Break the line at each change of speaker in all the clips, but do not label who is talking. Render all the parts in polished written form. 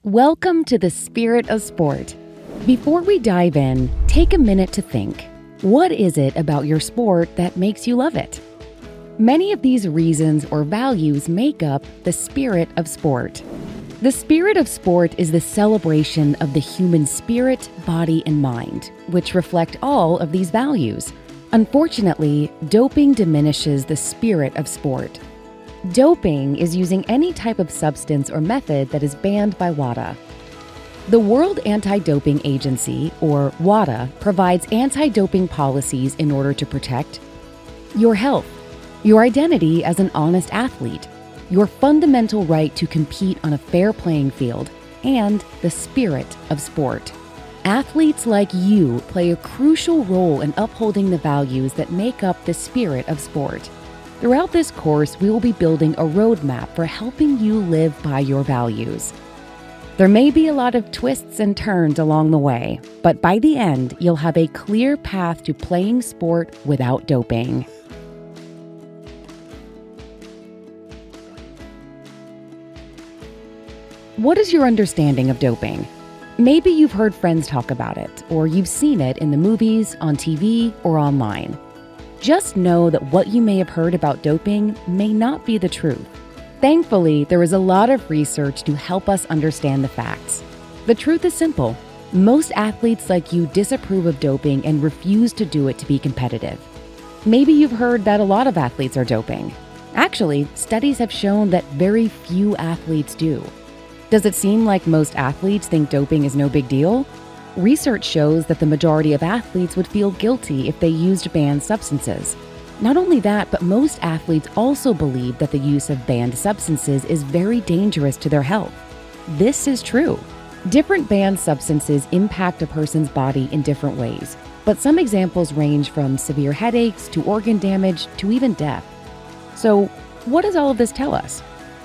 Welcome to the Spirit of Sport. Before we dive in, take a minute to think. What is it about your sport that makes you love it? Many of these reasons or values make up the spirit of sport. The spirit of sport is the celebration of the human spirit, body, and mind, which reflect all of these values. Unfortunately, doping diminishes the spirit of sport. Doping is using any type of substance or method that is banned by WADA. The World Anti-Doping Agency, or WADA, provides anti-doping policies in order to protect your health, your identity as an honest athlete, your fundamental right to compete on a fair playing field, and the spirit of sport. Athletes like you play a crucial role in upholding the values that make up the spirit of sport. Throughout this course, we will be building a roadmap for helping you live by your values. There may be a lot of twists and turns along the way, but by the end, you'll have a clear path to playing sport without doping. What is your understanding of doping? Maybe you've heard friends talk about it, or you've seen it in the movies, on TV, or online. Just know that what you may have heard about doping may not be the truth. Thankfully, there is a lot of research to help us understand the facts. The truth is simple. Most athletes like you disapprove of doping and refuse to do it to be competitive. Maybe you've heard that a lot of athletes are doping. Actually, studies have shown that very few athletes do. Does it seem like most athletes think doping is no big deal? Research shows that the majority of athletes would feel guilty if they used banned substances. Not only that, but most athletes also believe that the use of banned substances is very dangerous to their health. This is true. Different banned substances impact a person's body in different ways, but some examples range from severe headaches to organ damage to even death. So, what does all of this tell us?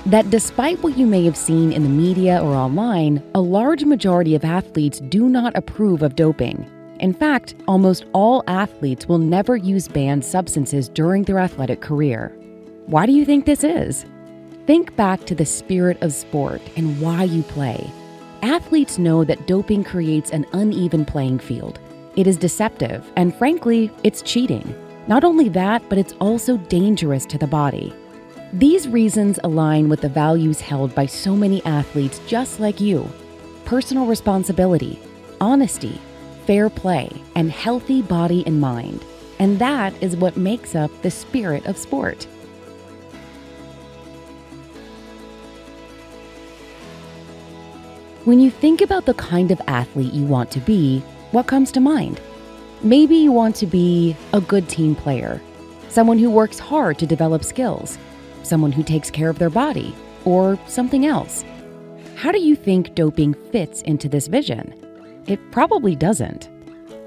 That despite what you may have seen in the media or online, a large majority of athletes do not approve of doping. In fact, almost all athletes will never use banned substances during their athletic career. Why do you think this is? Think back to the spirit of sport and why you play. Athletes know that doping creates an uneven playing field. It is deceptive, and frankly, it's cheating. Not only that, but it's also dangerous to the body. These reasons align with the values held by so many athletes just like you: personal responsibility, honesty, fair play, and healthy body and mind. And that is what makes up the spirit of sport. When you think about the kind of athlete you want to be, what comes to mind? Maybe you want to be a good team player, someone who works hard to develop skills, someone who takes care of their body, or something else. How do you think doping fits into this vision? It probably doesn't.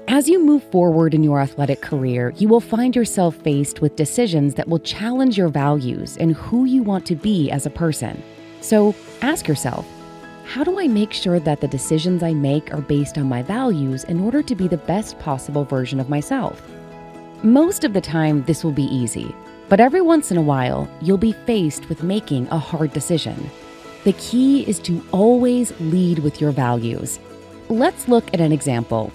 As you move forward in your athletic career, you will find yourself faced with decisions that will challenge your values and who you want to be as a person. So ask yourself, how do I make sure that the decisions I make are based on my values in order to be the best possible version of myself? Most of the time, this will be easy. But every once in a while, you'll be faced with making a hard decision. The key is to always lead with your values. Let's look at an example.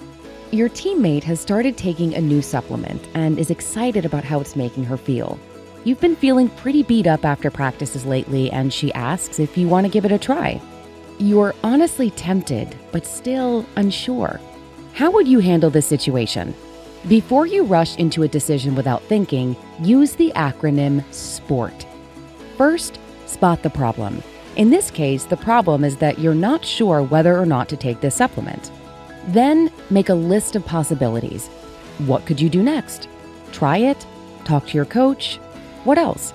Your teammate has started taking a new supplement and is excited about how it's making her feel. You've been feeling pretty beat up after practices lately, and she asks if you want to give it a try. You're honestly tempted, but still unsure. How would you handle this situation? Before you rush into a decision without thinking, use the acronym SPORT. First, spot the problem. In this case, the problem is that you're not sure whether or not to take this supplement. Then, make a list of possibilities. What could you do next? Try it? Talk to your coach? What else?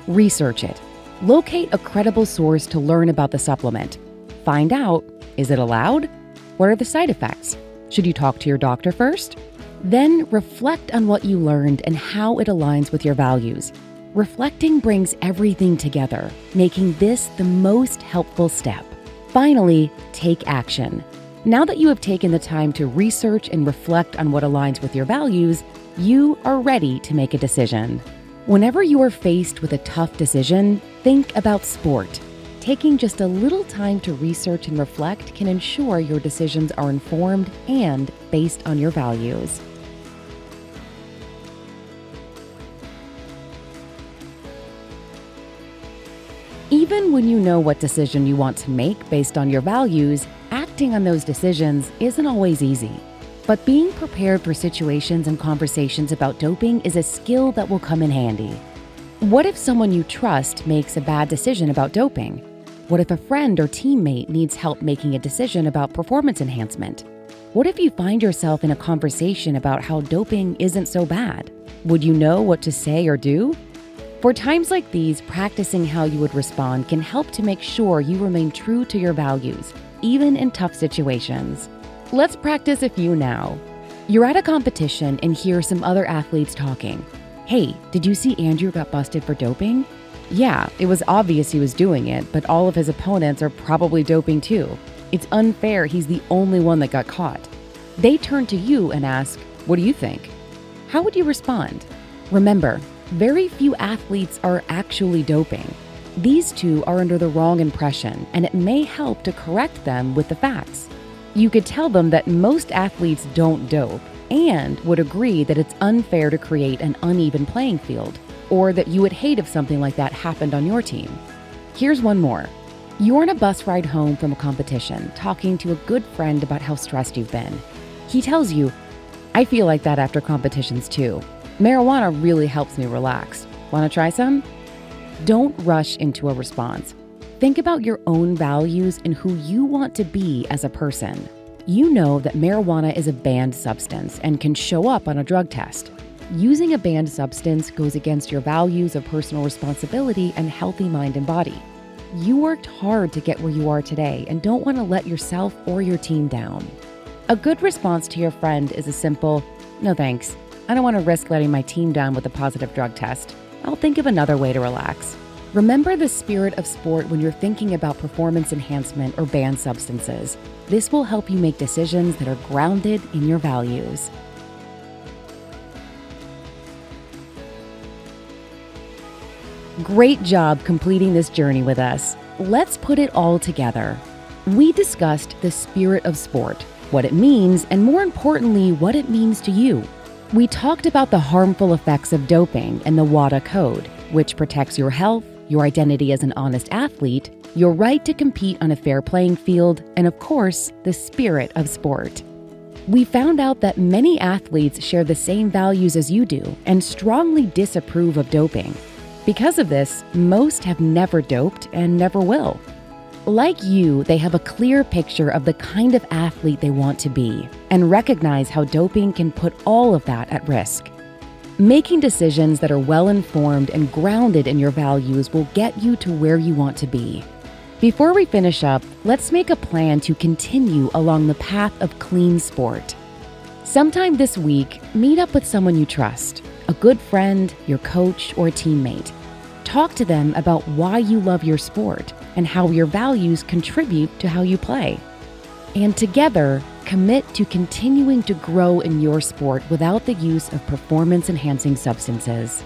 Research it. Locate a credible source to learn about the supplement. Find out, is it allowed? What are the side effects? Should you talk to your doctor first? Then reflect on what you learned and how it aligns with your values. Reflecting brings everything together, making this the most helpful step. Finally, take action. Now that you have taken the time to research and reflect on what aligns with your values, you are ready to make a decision. Whenever you are faced with a tough decision, think about sport. Taking just a little time to research and reflect can ensure your decisions are informed and based on your values. Even when you know what decision you want to make based on your values, acting on those decisions isn't always easy. But being prepared for situations and conversations about doping is a skill that will come in handy. What if someone you trust makes a bad decision about doping? What if a friend or teammate needs help making a decision about performance enhancement? What if you find yourself in a conversation about how doping isn't so bad? Would you know what to say or do? For times like these, practicing how you would respond can help to make sure you remain true to your values, even in tough situations. Let's practice a few now. You're at a competition and hear some other athletes talking. Hey, did you see Andrew got busted for doping? Yeah, it was obvious he was doing it, but all of his opponents are probably doping too. It's unfair he's the only one that got caught. They turn to you and ask, what do you think? How would you respond? Remember, very few athletes are actually doping. These two are under the wrong impression, and it may help to correct them with the facts. You could tell them that most athletes don't dope and would agree that it's unfair to create an uneven playing field, or that you would hate if something like that happened on your team. Here's one more. You're on a bus ride home from a competition, talking to a good friend about how stressed you've been. He tells you, I feel like that after competitions too. Marijuana really helps me relax. Want to try some? Don't rush into a response. Think about your own values and who you want to be as a person. You know that marijuana is a banned substance and can show up on a drug test. Using a banned substance goes against your values of personal responsibility and healthy mind and body. You worked hard to get where you are today and don't want to let yourself or your team down. A good response to your friend is a simple, no thanks. I don't want to risk letting my team down with a positive drug test. I'll think of another way to relax. Remember the spirit of sport when you're thinking about performance enhancement or banned substances. This will help you make decisions that are grounded in your values. Great job completing this journey with us. Let's put it all together. We discussed the spirit of sport, what it means, and more importantly, what it means to you. We talked about the harmful effects of doping and the WADA code, which protects your health, your identity as an honest athlete, your right to compete on a fair playing field, and of course, the spirit of sport. We found out that many athletes share the same values as you do and strongly disapprove of doping. Because of this, most have never doped and never will. Like you, they have a clear picture of the kind of athlete they want to be and recognize how doping can put all of that at risk. Making decisions that are well-informed and grounded in your values will get you to where you want to be. Before we finish up, let's make a plan to continue along the path of clean sport. Sometime this week, meet up with someone you trust, a good friend, your coach, or a teammate. Talk to them about why you love your sport and how your values contribute to how you play. And together, commit to continuing to grow in your sport without the use of performance-enhancing substances.